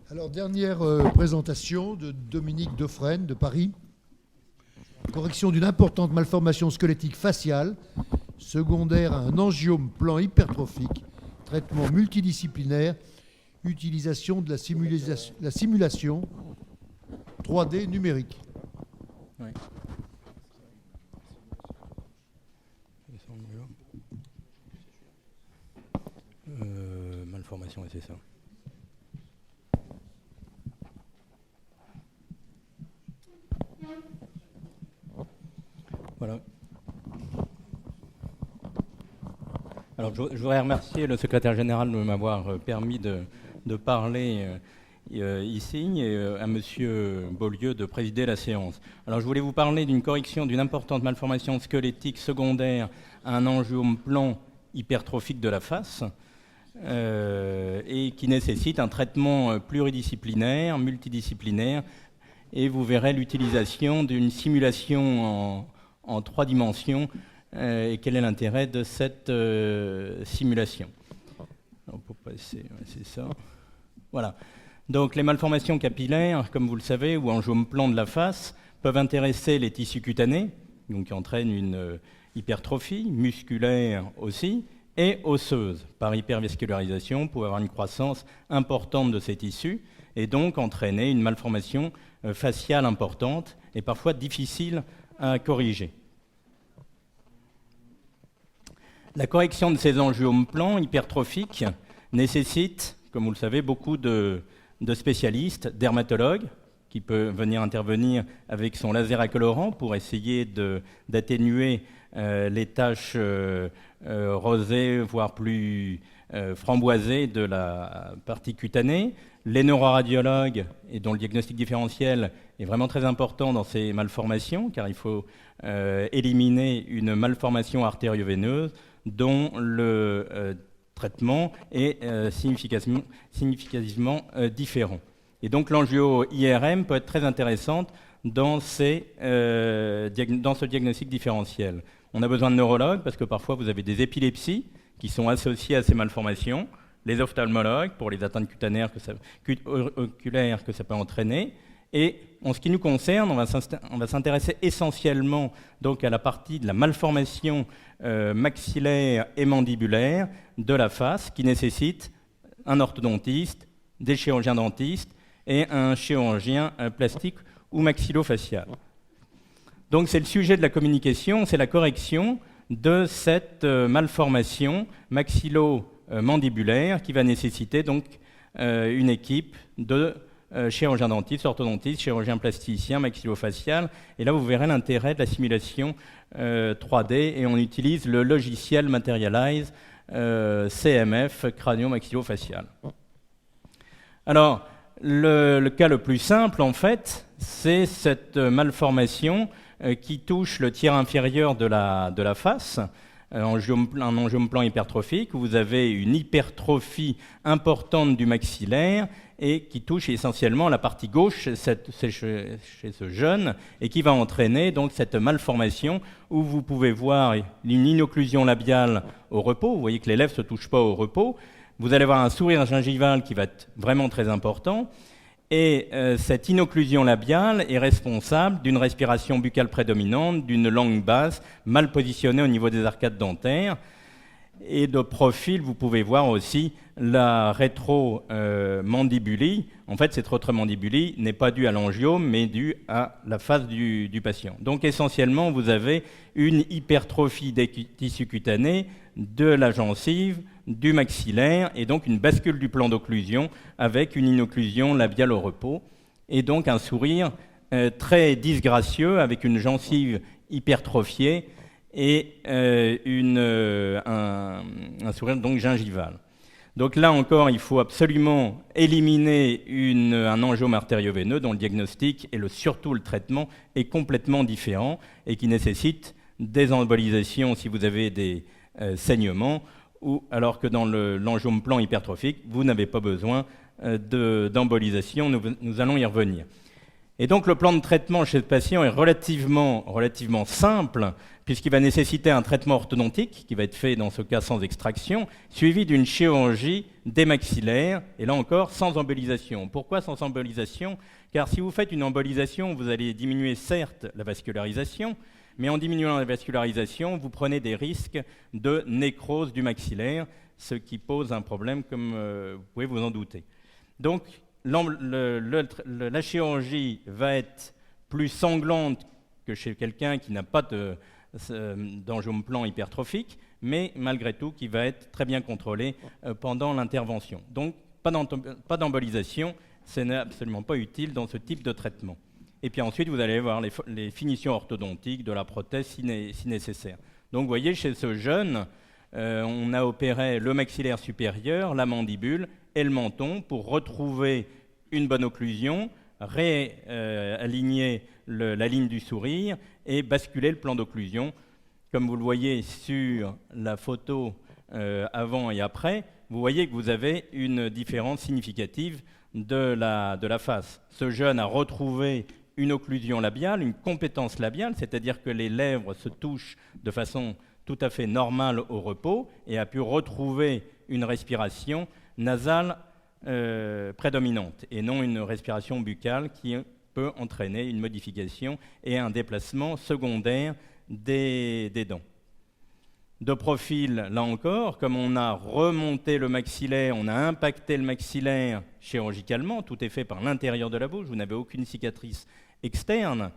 Alors, dernière présentation de Dominique Defresne de Paris. Correction d'une importante malformation squelettique faciale, secondaire à un angiome plan hypertrophique, traitement multidisciplinaire, utilisation de la simulation 3D numérique. Oui. Malformation, c'est ça. Voilà. Alors, je voudrais remercier le secrétaire général de m'avoir permis de parler ici et à M. Beaulieu de présider la séance. Alors, je voulais vous parler d'une correction d'une importante malformation squelettique secondaire à un angiome plan hypertrophique de la face et qui nécessite un traitement pluridisciplinaire, multidisciplinaire, et vous verrez l'utilisation d'une simulation en 3 dimensions et quel est l'intérêt de cette simulation. Alors, pour passer, c'est ça. Voilà. Donc les malformations capillaires, comme vous le savez, ou angiome plan de la face, peuvent intéresser les tissus cutanés, donc qui entraînent une hypertrophie musculaire aussi, et osseuse. Par hypervascularisation, vous pouvez avoir une croissance importante de ces tissus et donc entraîner une malformation faciale importante et parfois difficile à corriger. La correction de ces angiomes plans hypertrophiques nécessite, comme vous le savez, beaucoup de spécialistes, dermatologues, qui peuvent venir intervenir avec son laser acolorant pour essayer d'atténuer les taches rosées, voire plus framboisées de la partie cutanée. Les neuroradiologues, et dont le diagnostic différentiel est vraiment très important dans ces malformations, car il faut éliminer une malformation artério-veineuse dont le traitement est significativement différent. Et donc l'angio-IRM peut être très intéressante dans ce diagnostic différentiel. On a besoin de neurologues parce que parfois vous avez des épilepsies qui sont associées à ces malformations, les ophtalmologues pour les atteintes oculaires que ça peut entraîner. Et en ce qui nous concerne, on va s'intéresser essentiellement donc à la partie de la malformation maxillaire et mandibulaire de la face qui nécessite un orthodontiste, des chirurgiens dentistes et un chirurgien plastique ou maxillofacial. Donc c'est le sujet de la communication, c'est la correction de cette malformation maxillo-mandibulaire qui va nécessiter donc une équipe de chirurgien dentiste, orthodontiste, chirurgien plasticien, maxillofacial. Et là, vous verrez l'intérêt de la simulation 3D et on utilise le logiciel Materialize CMF, crânio-maxillofacial. Alors, le cas le plus simple, en fait, c'est cette malformation qui touche le tiers inférieur de la face, un angiome plan hypertrophique, où vous avez une hypertrophie importante du maxillaire et qui touche essentiellement la partie gauche chez ce jeune et qui va entraîner donc cette malformation où vous pouvez voir une inocclusion labiale au repos. Vous voyez que les lèvres ne se touchent pas au repos. Vous allez avoir un sourire gingival qui va être vraiment très important. Et cette inocclusion labiale est responsable d'une respiration buccale prédominante, d'une langue basse, mal positionnée au niveau des arcades dentaires. Et de profil, vous pouvez voir aussi la rétromandibulie. En fait, cette rétromandibulie n'est pas due à l'angiome, mais due à la face du patient. Donc essentiellement, vous avez une hypertrophie des tissus cutanés, de la gencive, du maxillaire, et donc une bascule du plan d'occlusion avec une inocclusion labiale au repos, et donc un sourire très disgracieux avec une gencive hypertrophiée et un sourire donc gingival. Donc là encore, il faut absolument éliminer un angiome artério-veineux dont le diagnostic et surtout le traitement est complètement différent et qui nécessite des embolisations si vous avez des saignements, alors que dans l'angiome plan hypertrophique, vous n'avez pas besoin d'embolisation. Nous allons y revenir. Et donc le plan de traitement chez ce patient est relativement simple, puisqu'il va nécessiter un traitement orthodontique, qui va être fait dans ce cas sans extraction, suivi d'une chirurgie des maxillaires, et là encore sans embolisation. Pourquoi sans embolisation? Car si vous faites une embolisation, vous allez diminuer certes la vascularisation, mais en diminuant la vascularisation, vous prenez des risques de nécrose du maxillaire, ce qui pose un problème comme vous pouvez vous en douter. Donc la chirurgie va être plus sanglante que chez quelqu'un qui n'a pas d'angiome-plan hypertrophique, mais malgré tout qui va être très bien contrôlé pendant l'intervention. Donc pas d'embolisation, ce n'est absolument pas utile dans ce type de traitement. Et puis ensuite, vous allez voir les finitions orthodontiques de la prothèse si nécessaire. Donc vous voyez, chez ce jeune, on a opéré le maxillaire supérieur, la mandibule et le menton pour retrouver une bonne occlusion, réaligner la ligne du sourire et basculer le plan d'occlusion. Comme vous le voyez sur la photo avant et après, vous voyez que vous avez une différence significative de la face. Ce jeune a retrouvé une occlusion labiale, une compétence labiale, c'est-à-dire que les lèvres se touchent de façon tout à fait normale au repos et a pu retrouver une respiration nasale prédominante et non une respiration buccale qui peut entraîner une modification et un déplacement secondaire des dents. De profil, là encore, comme on a remonté le maxillaire, on a impacté le maxillaire chirurgicalement, tout est fait par l'intérieur de la bouche, vous n'avez aucune cicatrice externe,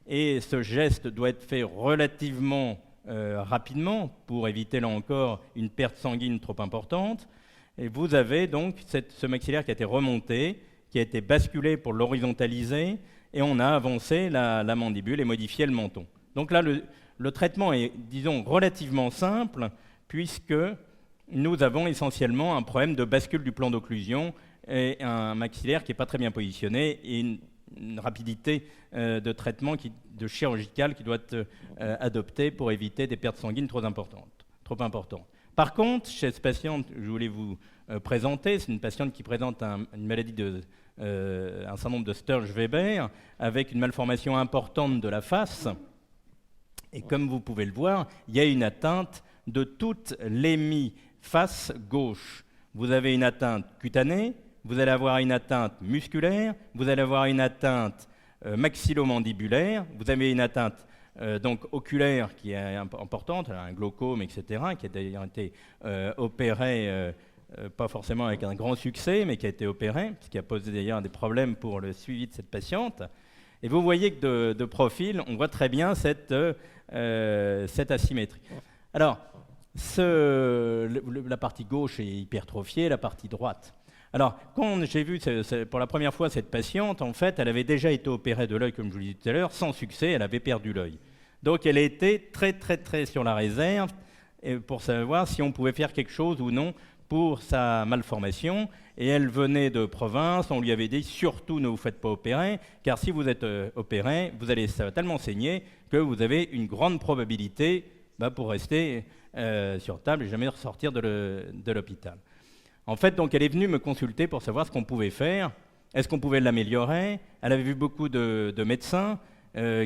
et ce geste doit être fait relativement rapidement pour éviter, là encore, une perte sanguine trop importante. Et vous avez donc ce maxillaire qui a été remonté, qui a été basculé pour l'horizontaliser, et on a avancé la mandibule et modifié le menton. Donc là, le traitement est, disons, relativement simple, puisque nous avons essentiellement un problème de bascule du plan d'occlusion et un maxillaire qui n'est pas très bien positionné et une rapidité de traitement chirurgical qui doit être adoptée pour éviter des pertes sanguines trop importantes. Par contre, chez cette patiente, je voulais vous présenter, c'est une patiente qui présente une maladie un syndrome de Sturge-Weber avec une malformation importante de la face. Et comme vous pouvez le voir, il y a une atteinte de toute l'hémiface gauche. Vous avez une atteinte cutanée, vous allez avoir une atteinte musculaire, vous allez avoir une atteinte maxillomandibulaire, vous avez une atteinte donc oculaire qui est importante, un glaucome, etc., qui a d'ailleurs été opéré, pas forcément avec un grand succès, mais qui a été opéré, ce qui a posé d'ailleurs des problèmes pour le suivi de cette patiente. Et vous voyez que de profil, on voit très bien cette asymétrie. Alors, la partie gauche est hypertrophiée, la partie droite. Alors, quand j'ai vu pour la première fois cette patiente, en fait, elle avait déjà été opérée de l'œil, comme je vous l'ai dit tout à l'heure, sans succès, elle avait perdu l'œil. Donc, elle était très, très, très sur la réserve pour savoir si on pouvait faire quelque chose ou non pour sa malformation. Et elle venait de province, on lui avait dit surtout ne vous faites pas opérer, car si vous êtes opéré, ça va tellement saigner que vous avez une grande probabilité pour rester sur table et jamais ressortir de l'hôpital. En fait, donc, elle est venue me consulter pour savoir ce qu'on pouvait faire, est-ce qu'on pouvait l'améliorer. Elle avait vu beaucoup de médecins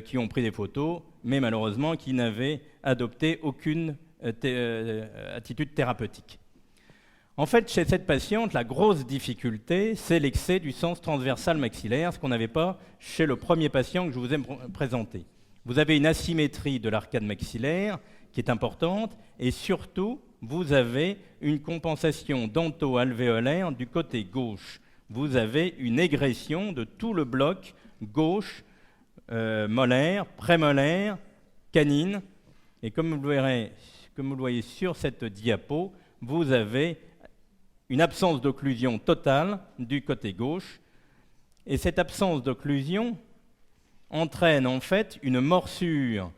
qui ont pris des photos, mais malheureusement qui n'avaient adopté aucune attitude thérapeutique. En fait, chez cette patiente, la grosse difficulté, c'est l'excès du sens transversal maxillaire, ce qu'on n'avait pas chez le premier patient que je vous ai présenté. Vous avez une asymétrie de l'arcade maxillaire qui est importante, et surtout, vous avez une compensation dento-alvéolaire du côté gauche. Vous avez une égression de tout le bloc gauche, molaire, prémolaire, canine, et comme vous le voyez sur cette diapo, vous avez une absence d'occlusion totale du côté gauche. Et cette absence d'occlusion entraîne en fait une morsure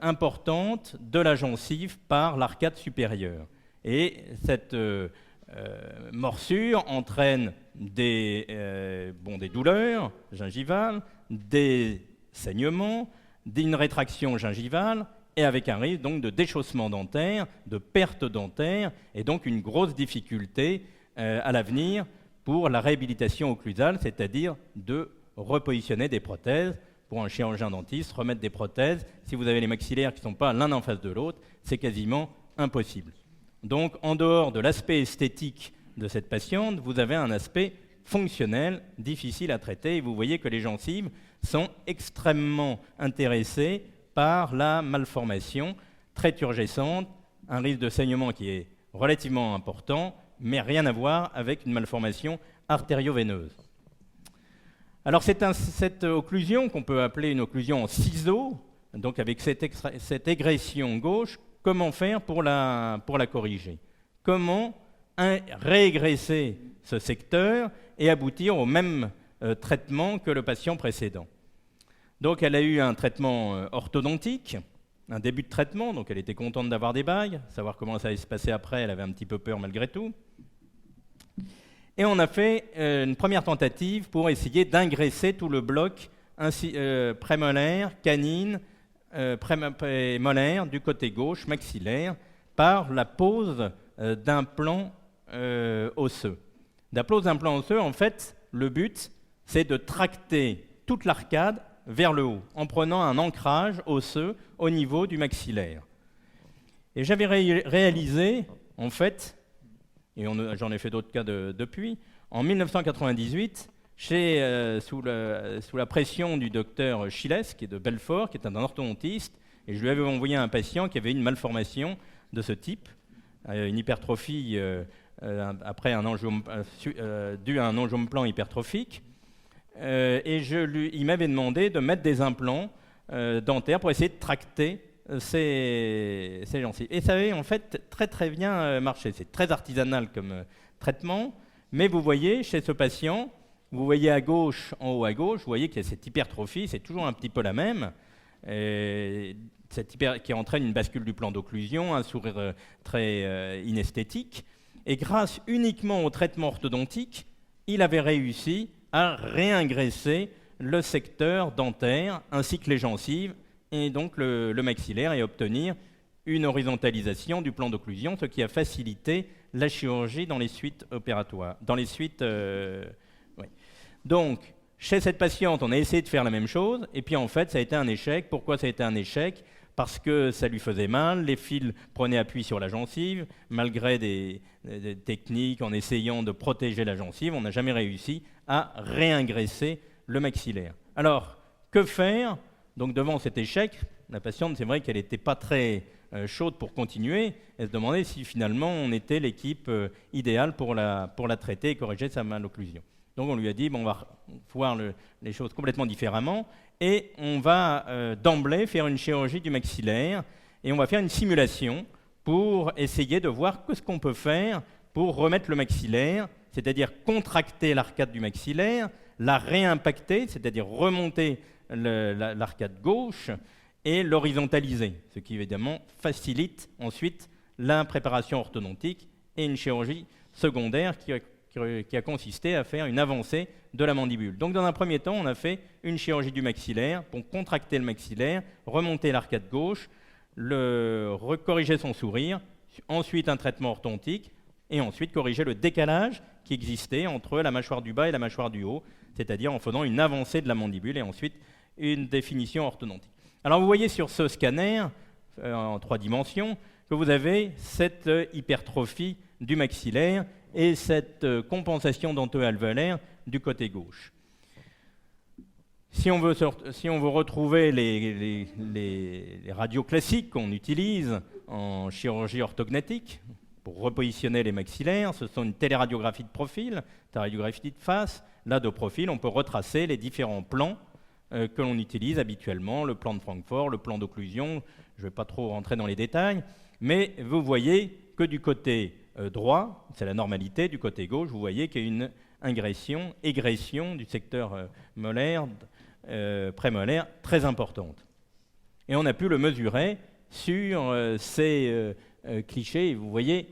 importante de la gencive par l'arcade supérieure. Et cette morsure entraîne des douleurs gingivales, des saignements, une rétraction gingivale, et avec un risque donc de déchaussement dentaire, de perte dentaire, et donc une grosse difficulté à l'avenir pour la réhabilitation occlusale, c'est-à-dire de repositionner des prothèses pour un chirurgien dentiste, remettre des prothèses. Si vous avez les maxillaires qui ne sont pas l'un en face de l'autre, c'est quasiment impossible. Donc, en dehors de l'aspect esthétique de cette patiente, vous avez un aspect fonctionnel, difficile à traiter, et vous voyez que les gencives sont extrêmement intéressées par la malformation, très turgescente, un risque de saignement qui est relativement important, mais rien à voir avec une malformation artério-veineuse. Alors cette occlusion, qu'on peut appeler une occlusion en ciseaux, donc avec cette égression gauche, comment faire pour la corriger? Comment réégresser ce secteur et aboutir au même traitement que le patient précédent? Donc elle a eu un traitement orthodontique, un début de traitement, donc elle était contente d'avoir des bagues, savoir comment ça allait se passer après, elle avait un petit peu peur malgré tout. Et on a fait une première tentative pour essayer d'ingresser tout le bloc prémolaire, canine, prémolaire du côté gauche, maxillaire, par la pose d'implants osseux. La pose d'implants osseux, en fait, le but, c'est de tracter toute l'arcade vers le haut, en prenant un ancrage osseux au niveau du maxillaire. Et j'avais réalisé, en fait, et j'en ai fait d'autres cas depuis, en 1998, sous la pression du docteur Chiles, qui est de Belfort, qui est un orthodontiste, et je lui avais envoyé un patient qui avait une malformation de ce type, une hypertrophie après due à un angioplan hypertrophique, et il m'avait demandé de mettre des implants dentaires pour essayer de tracter ces gencives. Et ça avait en fait très très bien marché. C'est très artisanal comme traitement, mais vous voyez chez ce patient, vous voyez à gauche, en haut à gauche, vous voyez qu'il y a cette hypertrophie, c'est toujours un petit peu la même, qui entraîne une bascule du plan d'occlusion, un sourire très inesthétique. Et grâce uniquement au traitement orthodontique, il avait réussi à réingresser le secteur dentaire ainsi que les gencives et donc le maxillaire et obtenir une horizontalisation du plan d'occlusion, ce qui a facilité la chirurgie dans les suites opératoires. Ouais. Donc, chez cette patiente, on a essayé de faire la même chose, et puis en fait, ça a été un échec. Pourquoi ça a été un échec? Parce que ça lui faisait mal, les fils prenaient appui sur la gencive, malgré des techniques, en essayant de protéger la gencive, on n'a jamais réussi à réingresser le maxillaire. Alors, que faire? Donc devant cet échec, la patiente, c'est vrai qu'elle n'était pas très chaude pour continuer. Elle se demandait si finalement on était l'équipe idéale pour la traiter et corriger sa malocclusion. Donc on lui a dit, on va voir les choses complètement différemment et on va d'emblée faire une chirurgie du maxillaire et on va faire une simulation pour essayer de voir ce qu'on peut faire pour remettre le maxillaire, c'est-à-dire contracter l'arcade du maxillaire, la réimpacter, c'est-à-dire remonter l'arcade gauche et l'horizontaliser, ce qui évidemment facilite ensuite la préparation orthodontique et une chirurgie secondaire qui a consisté à faire une avancée de la mandibule. Donc dans un premier temps, on a fait une chirurgie du maxillaire pour contracter le maxillaire, remonter l'arcade gauche, corriger son sourire, ensuite un traitement orthodontique et ensuite corriger le décalage qui existait entre la mâchoire du bas et la mâchoire du haut, c'est-à-dire en faisant une avancée de la mandibule et ensuite une définition orthodontique. Alors vous voyez sur ce scanner en 3 dimensions que vous avez cette hypertrophie du maxillaire et cette compensation dento-alvéolaire du côté gauche. Si on veut retrouver les radios classiques qu'on utilise en chirurgie orthognatique pour repositionner les maxillaires, ce sont une téléradiographie de profil, téléradiographie de face. Là, de profil, on peut retracer les différents plans que l'on utilise habituellement, le plan de Francfort, le plan d'occlusion. Je ne vais pas trop rentrer dans les détails, mais vous voyez que du côté droit, c'est la normalité, du côté gauche, vous voyez qu'il y a une égression du secteur molaire, prémolaire, très importante. Et on a pu le mesurer sur ces clichés, et vous voyez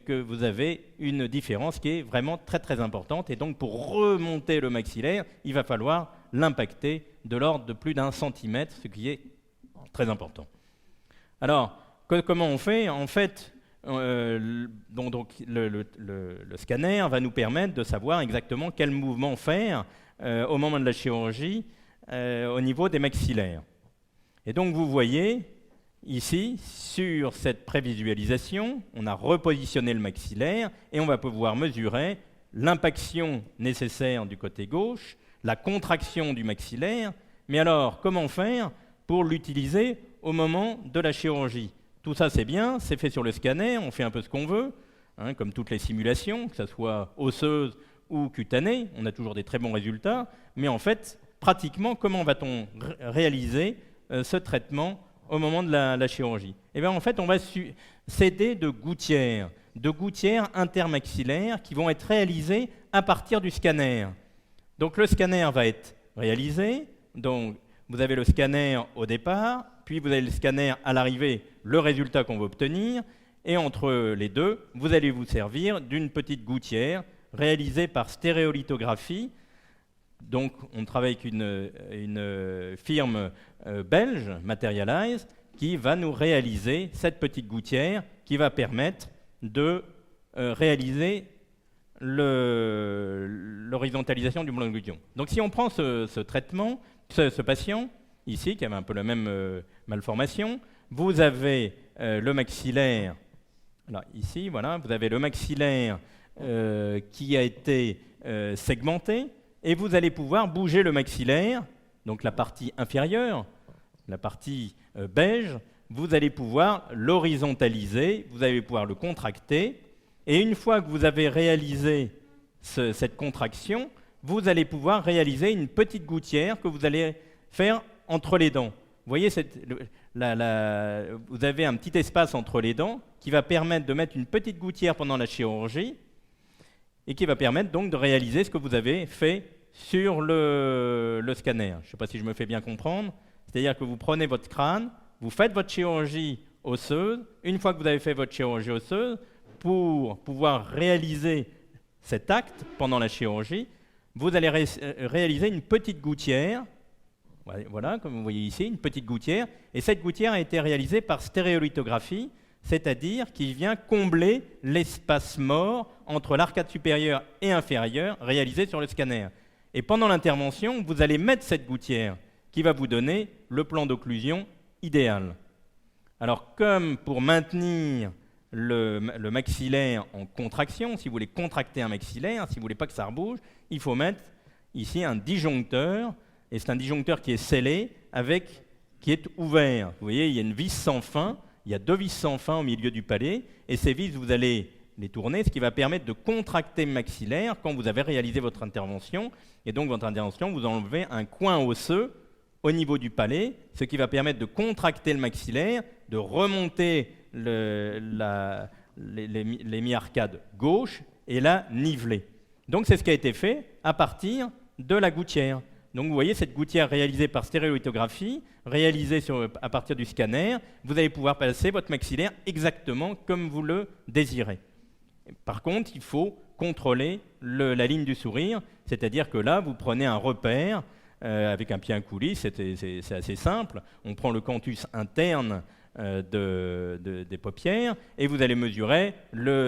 que vous avez une différence qui est vraiment très très importante, et donc pour remonter le maxillaire, il va falloir l'impacter de l'ordre de plus d'1 centimètre, ce qui est très important. Alors, comment on fait? En fait, le scanner va nous permettre de savoir exactement quel mouvement faire au moment de la chirurgie au niveau des maxillaires. Et donc vous voyez ici, sur cette prévisualisation, on a repositionné le maxillaire et on va pouvoir mesurer l'impaction nécessaire du côté gauche, la contraction du maxillaire, mais alors comment faire pour l'utiliser au moment de la chirurgie? Tout ça c'est bien, c'est fait sur le scanner, on fait un peu ce qu'on veut, hein, comme toutes les simulations, que ce soit osseuse ou cutanée, on a toujours des très bons résultats, mais en fait, pratiquement, comment va-t-on réaliser ce traitement au moment de la chirurgie? Eh bien, en fait, on va s'aider de gouttières intermaxillaires qui vont être réalisées à partir du scanner. Donc, le scanner va être réalisé. Donc, vous avez le scanner au départ, puis vous avez le scanner à l'arrivée, le résultat qu'on veut obtenir, et entre les deux, vous allez vous servir d'une petite gouttière réalisée par stéréolithographie. Donc, on travaille avec une firme belge, Materialise, qui va nous réaliser cette petite gouttière qui va permettre de réaliser l'horizontalisation du blanc d'occlusion. Donc, si on prend ce traitement, ce patient, ici, qui avait un peu la même malformation, vous avez le maxillaire, alors ici, voilà, vous avez le maxillaire qui a été segmenté, et vous allez pouvoir bouger le maxillaire, donc la partie inférieure, la partie beige, vous allez pouvoir l'horizontaliser, vous allez pouvoir le contracter, et une fois que vous avez réalisé cette contraction, vous allez pouvoir réaliser une petite gouttière que vous allez faire entre les dents. Vous voyez, vous avez un petit espace entre les dents qui va permettre de mettre une petite gouttière pendant la chirurgie, et qui va permettre donc de réaliser ce que vous avez fait sur le scanner. Je ne sais pas si je me fais bien comprendre. C'est-à-dire que vous prenez votre crâne, vous faites votre chirurgie osseuse. Une fois que vous avez fait votre chirurgie osseuse, pour pouvoir réaliser cet acte pendant la chirurgie, vous allez réaliser une petite gouttière. Voilà, comme vous voyez ici, une petite gouttière. Et cette gouttière a été réalisée par stéréolithographie, c'est-à-dire qui vient combler l'espace mort entre l'arcade supérieure et inférieure réalisé sur le scanner. Et pendant l'intervention, vous allez mettre cette gouttière qui va vous donner le plan d'occlusion idéal. Alors, comme pour maintenir le maxillaire en contraction, si vous voulez contracter un maxillaire, si vous ne voulez pas que ça rebouge, il faut mettre ici un disjoncteur, et c'est un disjoncteur qui est scellé, qui est ouvert. Vous voyez, il y a une vis sans fin. Il y a 2 vis sans fin au milieu du palais, et ces vis, vous allez les tourner, ce qui va permettre de contracter le maxillaire quand vous avez réalisé votre intervention. Et donc, votre intervention, vous enlevez un coin osseux au niveau du palais, ce qui va permettre de contracter le maxillaire, de remonter les mi-arcades gauche et la niveler. Donc, c'est ce qui a été fait à partir de la gouttière. Donc vous voyez cette gouttière réalisée par stéréolithographie, réalisée à partir du scanner, vous allez pouvoir placer votre maxillaire exactement comme vous le désirez. Par contre, il faut contrôler la ligne du sourire, c'est-à-dire que là, vous prenez un repère avec un pied en coulis, c'est assez simple. On prend le canthus interne des paupières et vous allez mesurer,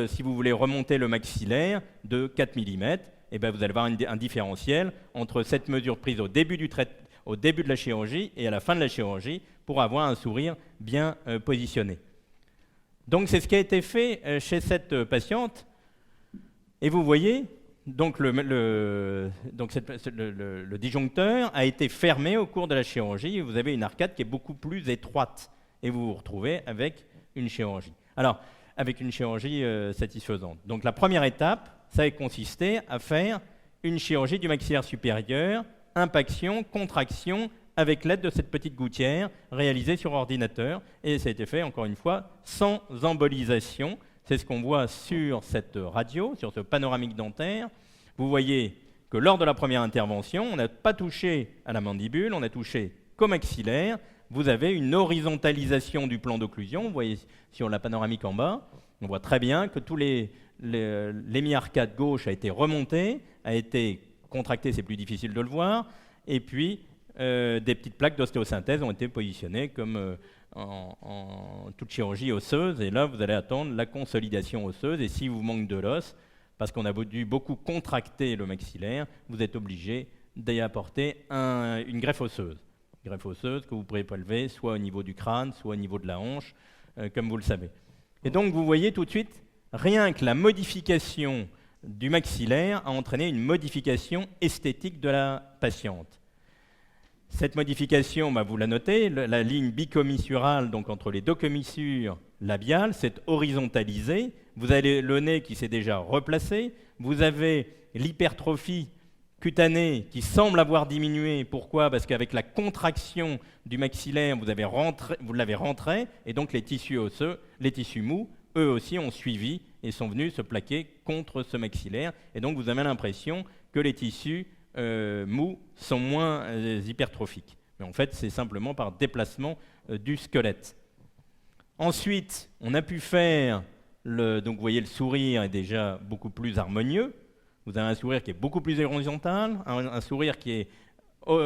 si vous voulez remonter le maxillaire de 4 mm, et bien vous allez avoir un différentiel entre cette mesure prise au début de la chirurgie et à la fin de la chirurgie pour avoir un sourire bien positionné. Donc c'est ce qui a été fait chez cette patiente. Et vous voyez, donc le disjoncteur a été fermé au cours de la chirurgie et vous avez une arcade qui est beaucoup plus étroite. Et vous vous retrouvez avec une chirurgie. Alors, avec une chirurgie satisfaisante. Donc la première étape, ça a consisté à faire une chirurgie du maxillaire supérieur, impaction, contraction, avec l'aide de cette petite gouttière réalisée sur ordinateur. Et ça a été fait, encore une fois, sans embolisation. C'est ce qu'on voit sur cette radio, sur ce panoramique dentaire. Vous voyez que lors de la première intervention, on n'a pas touché à la mandibule, on a touché qu'au maxillaire. Vous avez une horizontalisation du plan d'occlusion. Vous voyez sur la panoramique en bas, on voit très bien que tous l'hémi-arcade gauche a été remonté, a été contracté, c'est plus difficile de le voir, et puis des petites plaques d'ostéosynthèse ont été positionnées comme en toute chirurgie osseuse, et là vous allez attendre la consolidation osseuse, et si vous manque de l'os, parce qu'on a dû beaucoup contracter le maxillaire, vous êtes obligé d'y apporter une greffe osseuse. Une greffe osseuse que vous pourrez prélever soit au niveau du crâne, soit au niveau de la hanche, comme vous le savez. Et donc vous voyez tout de suite, rien que la modification du maxillaire a entraîné une modification esthétique de la patiente. Cette modification, vous la notez, la ligne bicommissurale, donc entre les deux commissures labiales, s'est horizontalisée. Vous avez le nez qui s'est déjà replacé. Vous avez l'hypertrophie cutanée qui semble avoir diminué. Pourquoi ? Parce qu'avec la contraction du maxillaire, vous l'avez rentré, et donc les tissus osseux, les tissus mous, eux aussi ont suivi et sont venus se plaquer contre ce maxillaire. Et donc vous avez l'impression que les tissus mous sont moins hypertrophiques. Mais en fait, c'est simplement par déplacement du squelette. Ensuite, on a pu faire, donc vous voyez le sourire est déjà beaucoup plus harmonieux. Vous avez un sourire qui est beaucoup plus horizontal, un sourire qui est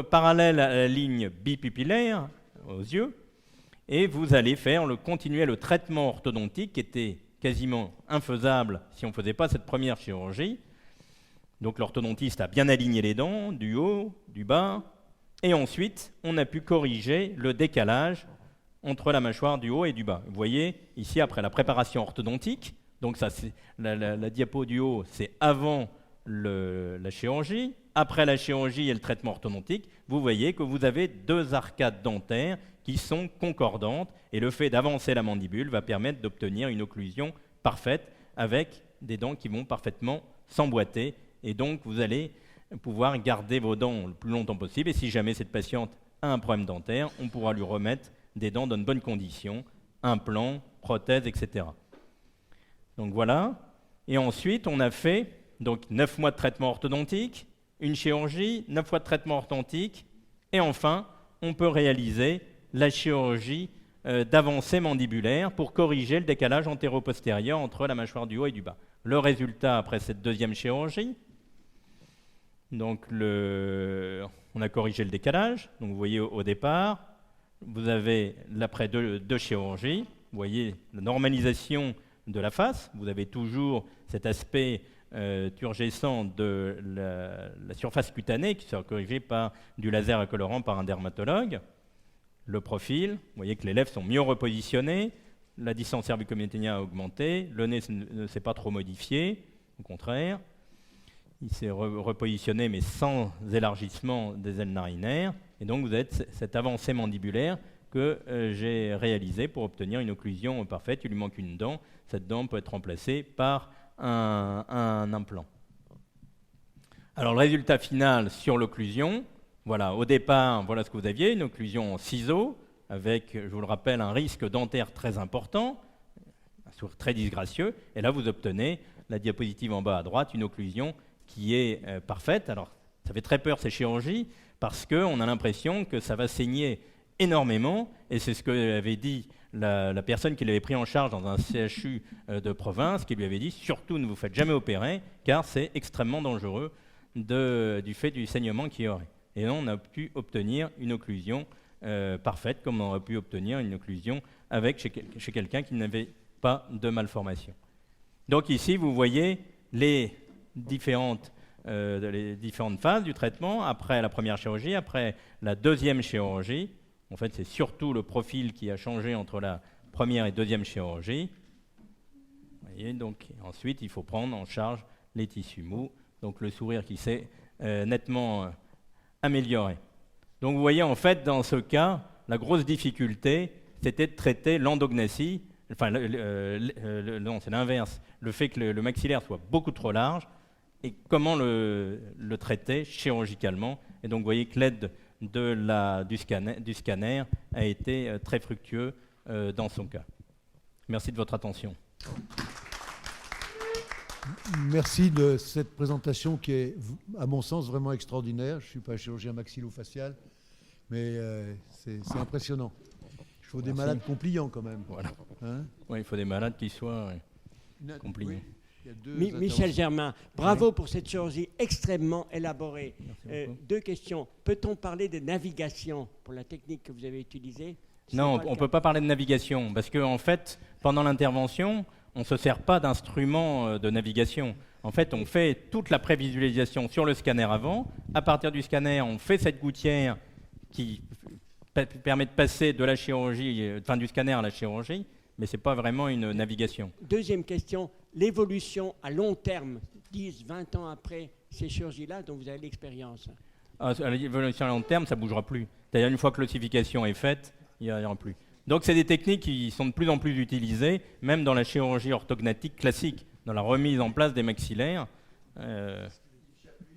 parallèle à la ligne bipupillaire aux yeux. Et vous allez continuer le traitement orthodontique qui était quasiment infaisable si on ne faisait pas cette première chirurgie. Donc l'orthodontiste a bien aligné les dents, du haut, du bas, et ensuite on a pu corriger le décalage entre la mâchoire du haut et du bas. Vous voyez ici après la préparation orthodontique, donc ça c'est la diapo du haut, c'est avant la chirurgie. Après la chirurgie et le traitement orthodontique, vous voyez que vous avez deux arcades dentaires qui sont concordantes, et le fait d'avancer la mandibule va permettre d'obtenir une occlusion parfaite avec des dents qui vont parfaitement s'emboîter. Et donc, vous allez pouvoir garder vos dents le plus longtemps possible. Et si jamais cette patiente a un problème dentaire, on pourra lui remettre des dents dans de bonnes conditions, implants, prothèses, etc. Donc voilà. Et ensuite, on a fait 9 mois de traitement orthodontique, une chirurgie, 9 mois de traitement orthodontique. Et enfin, on peut réaliser la chirurgie d'avancée mandibulaire pour corriger le décalage antéro-postérieur entre la mâchoire du haut et du bas. Le résultat après cette deuxième chirurgie, donc on a corrigé le décalage. Donc vous voyez au départ, vous avez l'après deux chirurgies. Vous voyez la normalisation de la face. Vous avez toujours cet aspect turgescent de la surface cutanée qui sera corrigée par du laser colorant par un dermatologue. Le profil, vous voyez que les lèvres sont mieux repositionnées. La distance cervico-médiane a augmenté. Le nez ne s'est pas trop modifié. Au contraire. Il s'est repositionné, mais sans élargissement des ailes narinaires. Et donc, vous avez cette avancée mandibulaire que j'ai réalisée pour obtenir une occlusion parfaite. Il lui manque une dent. Cette dent peut être remplacée par un implant. Alors, le résultat final sur l'occlusion, voilà, au départ, voilà ce que vous aviez, une occlusion en ciseaux, avec, je vous le rappelle, un risque dentaire très important, un sourire très disgracieux. Et là, vous obtenez, la diapositive en bas à droite, une occlusion qui est parfaite. Alors, ça fait très peur ces chirurgies, parce qu'on a l'impression que ça va saigner énormément, et c'est ce que avait dit la personne qui l'avait pris en charge dans un CHU de province, qui lui avait dit « Surtout, ne vous faites jamais opérer, car c'est extrêmement dangereux du fait du saignement qu'il y aurait ». Et là, on a pu obtenir une occlusion parfaite, comme on aurait pu obtenir une occlusion chez quelqu'un qui n'avait pas de malformation. Donc ici, vous voyez les différentes phases du traitement, après la première chirurgie, après la deuxième chirurgie. En fait, c'est surtout le profil qui a changé entre la première et deuxième chirurgie. Vous voyez, donc, ensuite, il faut prendre en charge les tissus mous, donc le sourire qui s'est nettement amélioré. Donc vous voyez, en fait, dans ce cas, la grosse difficulté, c'était de traiter l'endognathie, enfin, non, c'est l'inverse, le fait que le maxillaire soit beaucoup trop large, et comment le traiter chirurgicalement. Et donc vous voyez que l'aide du scanner a été très fructueux dans son cas. Merci de votre attention. Merci de cette présentation qui est, à mon sens, vraiment extraordinaire. Je ne suis pas chirurgien maxillo-facial, mais c'est impressionnant. Il faut des malades compliants quand même. Voilà. Hein? Oui, il faut des malades qui soient compliants. Oui. Michel Germain, bravo pour cette chirurgie extrêmement élaborée. Deux questions. Peut-on parler de navigation pour la technique que vous avez utilisée? Non, on ne peut pas parler de navigation, parce qu'en fait, pendant l'intervention, on ne se sert pas d'instruments de navigation. En fait, on fait toute la prévisualisation sur le scanner avant. À partir du scanner, on fait cette gouttière qui permet de passer de la chirurgie, enfin du scanner à la chirurgie, mais ce n'est pas vraiment une navigation. Deuxième question, l'évolution à long terme, 10, 20 ans après ces chirurgies-là dont vous avez l'expérience. L'évolution à long terme, ça ne bougera plus. C'est-à-dire une fois que l'ossification est faite, il n'y aura plus. Donc c'est des techniques qui sont de plus en plus utilisées, même dans la chirurgie orthognatique classique, dans la remise en place des maxillaires.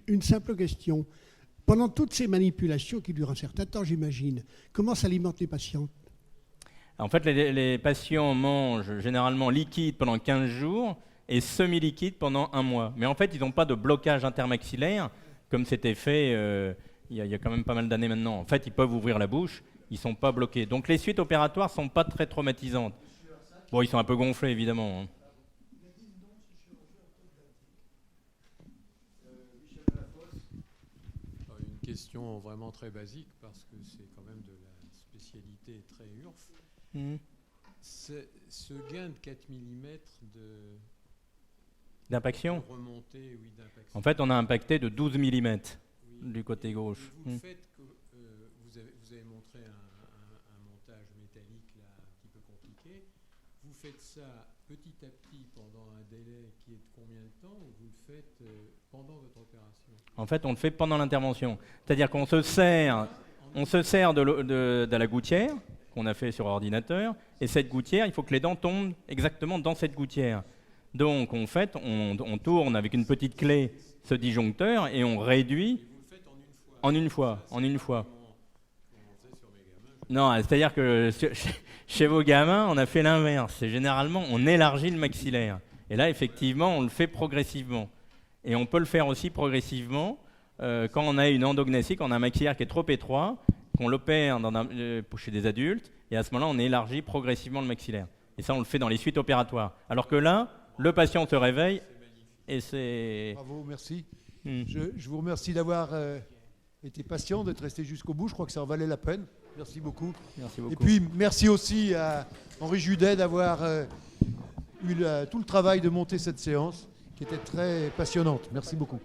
Une simple question. Pendant toutes ces manipulations qui durent un certain temps, j'imagine, comment s'alimentent les patients? En fait, les patients mangent généralement liquide pendant 15 jours et semi-liquide pendant 1 mois. Mais en fait, ils n'ont pas de blocage intermaxillaire, comme c'était fait il y a quand même pas mal d'années maintenant. En fait, ils peuvent ouvrir la bouche, ils ne sont pas bloqués. Donc les suites opératoires ne sont pas très traumatisantes. Bon, ils sont un peu gonflés, évidemment. Une question vraiment très basique, parce que c'est quand même de la spécialité très URF. Ce gain de 4 mm d'impaction. Remontée, oui, d'impaction. En fait, on a impacté de 12 mm du côté gauche. Vous faites que vous avez montré un montage métallique là, un petit peu compliqué. Vous faites ça petit à petit pendant un délai qui est de combien de temps, ou vous le faites pendant votre opération? En fait, on le fait pendant l'intervention. C'est-à-dire qu'on se sert de la gouttière qu'on a fait sur ordinateur, et cette gouttière, il faut que les dents tombent exactement dans cette gouttière. Donc, en fait, on tourne avec une petite clé ce disjoncteur et on réduit. Et vous le faites en une fois? En une fois. Comment on faisait sur mes gamins. Non, c'est-à-dire que chez vos gamins, on a fait l'inverse. C'est généralement, on élargit le maxillaire. Et là, effectivement, on le fait progressivement. Et on peut le faire aussi progressivement quand on a une endognasie, quand on a un maxillaire qui est trop étroit, qu'on l'opère chez des adultes, et à ce moment-là, on élargit progressivement le maxillaire. Et ça, on le fait dans les suites opératoires. Alors que là, le patient se réveille et c'est... Bravo, merci. Je vous remercie d'avoir été patient, d'être resté jusqu'au bout. Je crois que ça en valait la peine. Merci beaucoup. Merci beaucoup. Et puis, merci aussi à Henri Judet d'avoir eu tout le travail de monter cette séance qui était très passionnante. Merci beaucoup.